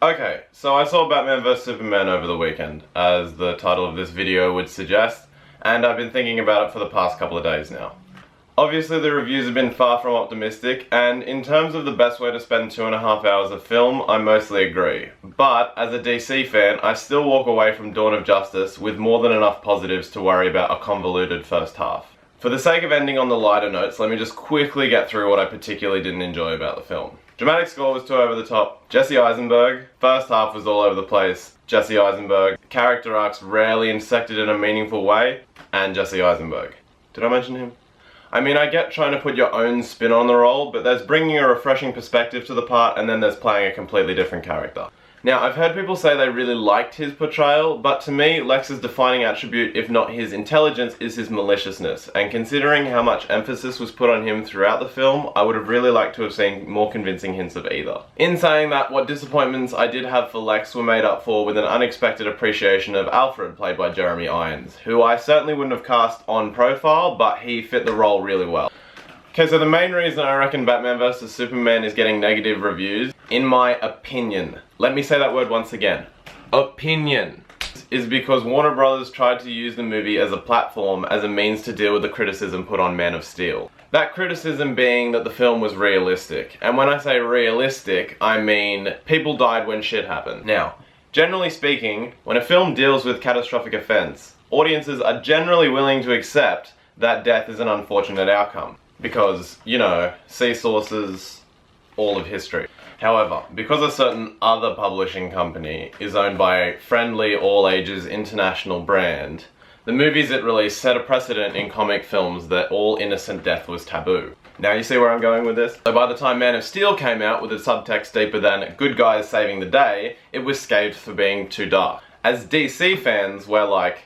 Okay, so I saw Batman vs Superman over the weekend, as the title of this video would suggest, and I've been thinking about it for the past couple of days now. Obviously the reviews have been far from optimistic, and in terms of the best way to spend 2.5 hours of film, I mostly agree. But, as a DC fan, I still walk away from Dawn of Justice with more than enough positives to worry about a convoluted first half. For the sake of ending on the lighter notes, let me just quickly get through what I particularly didn't enjoy about the film. Dramatic score was too over the top. Jesse Eisenberg. First half was all over the place. Jesse Eisenberg. Character arcs rarely intersected in a meaningful way. And Jesse Eisenberg. Did I mention him? I mean, I get trying to put your own spin on the role, but there's bringing a refreshing perspective to the part, and then there's playing a completely different character. Now, I've heard people say they really liked his portrayal, but to me, Lex's defining attribute, if not his intelligence, is his maliciousness, and considering how much emphasis was put on him throughout the film, I would have really liked to have seen more convincing hints of either. In saying that, what disappointments I did have for Lex were made up for with an unexpected appreciation of Alfred, played by Jeremy Irons, who I certainly wouldn't have cast on profile, but he fit the role really well. Okay, so the main reason I reckon Batman vs Superman is getting negative reviews, in my opinion, let me say that word once again, opinion, is because Warner Brothers tried to use the movie as a platform as a means to deal with the criticism put on Man of Steel. That criticism being that the film was realistic, and when I say realistic, I mean people died when shit happened. Now, generally speaking, when a film deals with catastrophic offense, audiences are generally willing to accept that death is an unfortunate outcome. Because, you know, see sources, all of history. However, because a certain other publishing company is owned by a friendly, all-ages international brand, the movies it released set a precedent in comic films that all innocent death was taboo. Now you see where I'm going with this? So by the time Man of Steel came out with a subtext deeper than good guys saving the day, it was scathed for being too dark. As DC fans, we're like,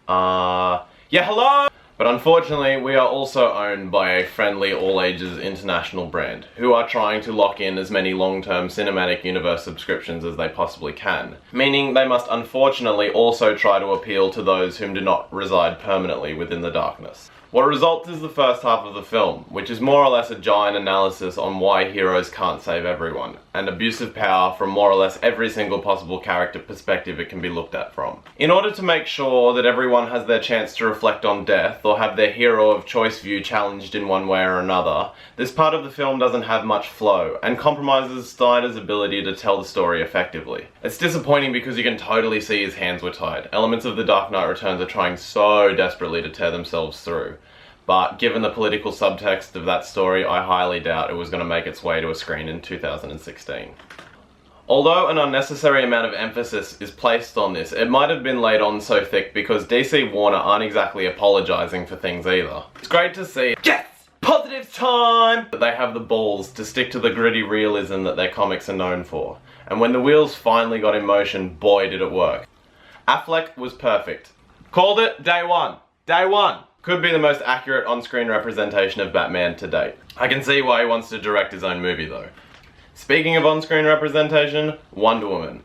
yeah, hello? But unfortunately, we are also owned by a friendly, all-ages international brand, who are trying to lock in as many long-term cinematic universe subscriptions as they possibly can. Meaning they must unfortunately also try to appeal to those whom do not reside permanently within the darkness. What results is the first half of the film, which is more or less a giant analysis on why heroes can't save everyone, and abuse of power from more or less every single possible character perspective it can be looked at from. In order to make sure that everyone has their chance to reflect on death, or have their hero of choice view challenged in one way or another, this part of the film doesn't have much flow, and compromises Snyder's ability to tell the story effectively. It's disappointing because you can totally see his hands were tied. Elements of The Dark Knight Returns are trying so desperately to tear themselves through. But given the political subtext of that story, I highly doubt it was going to make its way to a screen in 2016. Although an unnecessary amount of emphasis is placed on this, it might have been laid on so thick because DC Warner aren't exactly apologising for things either. It's great to see, yes! Positive time! That they have the balls to stick to the gritty realism that their comics are known for. And when the wheels finally got in motion, boy did it work. Affleck was perfect. Called it day one. Day one! Could be the most accurate on-screen representation of Batman to date. I can see why he wants to direct his own movie though. Speaking of on-screen representation, Wonder Woman.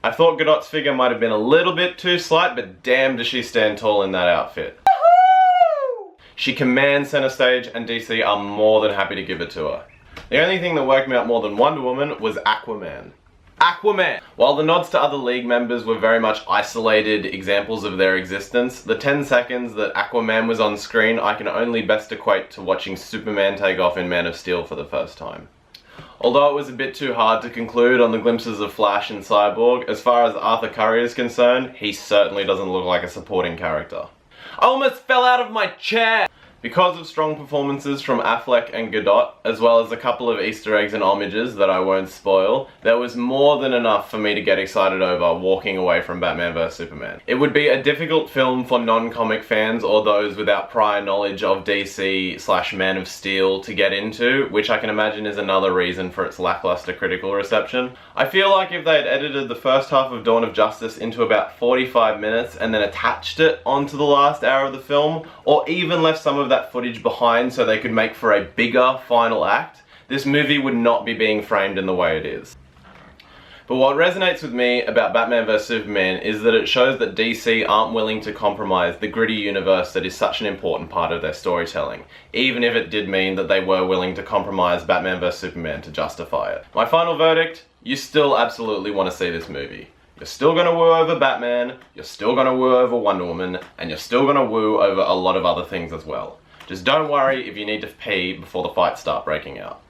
I thought Godot's figure might have been a little bit too slight, but damn does she stand tall in that outfit. She commands center stage, and DC are more than happy to give it to her. The only thing that worked me out more than Wonder Woman was Aquaman. Aquaman! While the nods to other League members were very much isolated examples of their existence, the 10 seconds that Aquaman was on screen I can only best equate to watching Superman take off in Man of Steel for the first time. Although it was a bit too hard to conclude on the glimpses of Flash and Cyborg, as far as Arthur Curry is concerned, he certainly doesn't look like a supporting character. I almost fell out of my chair! Because of strong performances from Affleck and Godot, as well as a couple of Easter eggs and homages that I won't spoil, there was more than enough for me to get excited over walking away from Batman vs Superman. It would be a difficult film for non-comic fans or those without prior knowledge of DC/Man of Steel to get into, which I can imagine is another reason for its lackluster critical reception. I feel like if they had edited the first half of Dawn of Justice into about 45 minutes and then attached it onto the last hour of the film, or even left some of that footage behind so they could make for a bigger final act, this movie would not be being framed in the way it is. But what resonates with me about Batman vs Superman is that it shows that DC aren't willing to compromise the gritty universe that is such an important part of their storytelling, even if it did mean that they were willing to compromise Batman vs Superman to justify it. My final verdict, you still absolutely want to see this movie. You're still gonna woo over Batman, you're still gonna woo over Wonder Woman, and you're still gonna woo over a lot of other things as well. Just don't worry if you need to pee before the fights start breaking out.